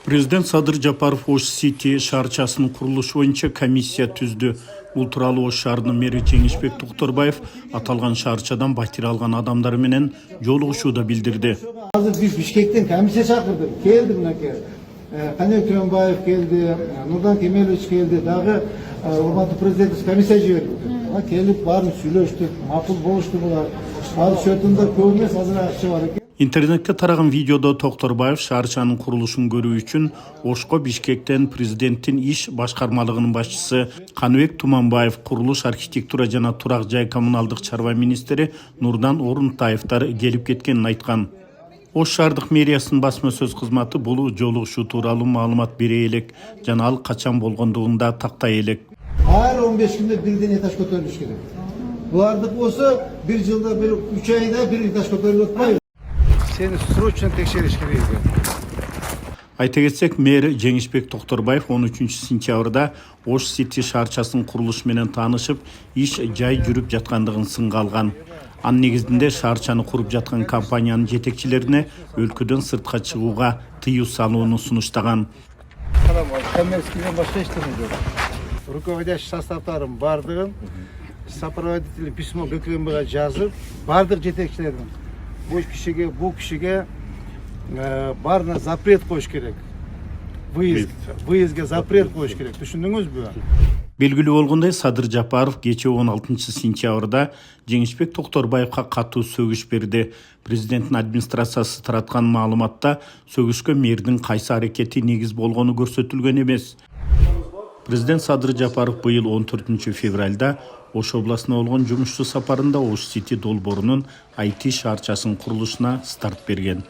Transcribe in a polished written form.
Президент Садыр Жапаров Ош Сити шаарчасынын курулушу боюнча комиссия түздү. Бул тууралуу Ош шаарынын мэри Жеңишбек Токторбаев аталган шаарчадан батир алган адамдар менен жолугушууда билдирди. Азыр биз Бишкектен комиссия чакырдык. Келди мынакей. Каныбек Төөнбаев келди, Нурдан Кемелович келди, дагы урматтуу президент комиссия жиберди. Келип баарын сүйлөштүк, макул болушту булар. Ал счетунда көп эмес, азыр акча бар экен. Интернетке тараган видеодо Токторбаев шаарчанын курулушун көрүү үчүн Ошко Бишкектен президенттин иш башкармалыгынын башчысы Каныбек Туманбаев, курулуш архитектура жана турак жай коммуналдык чарба министри Нурдан Орунтаевтар келип кеткенин айткан. Ош шаардык мэриясынын басма сөз кызматы бул жолугушуу тууралуу маалымат бере элек жана ал качан болгондугун да тактай элек. Ар 15 күндө бирден этаж көтөрүлүш керек. Буларды болсо бир жылда бир 3 айда бир этаж көтөрүлүп атпайбы? Сени срочно текшериш керек. Айта кетсек, мэр Жеңишбек Токторбаев 13 сентябрда Ош Сити шаарчасынын курулушу менен таанышып, иш жай жүрүп жаткандыгын сынга алган. Анын негизинде шаарчаны куруп жаткан компаниянын жетекчилерине өлкөдөн сыртка чыгууга тыюу салууну сунуштаган. Коммерческийден башка эчтеме жок. Руководящий составдарын бардыгын сопроводительный письмо ГКМБга жазып, бардык жетекчилердин бул кишиге баарына запрет коюш керек. Выездге запрет коюш керек. Түшүндүңүзбү? Белгилүү болгондой, Садыр Жапаров кечээ 16 сентябрда Жеңишбек Токторбаевга катуу сөгүш берди. Президенттин администрациясы тараткан маалыматта сөгүшкө мэрдин кайсы аракети негиз болгону көрсөтүлгөн эмес. Президент Садыр Жапаров быйыл 14 февралда Ош областына болгон жумушчу сапарында Ош Сити долбоорунун IT шаарчасынын курулушуна старт берген.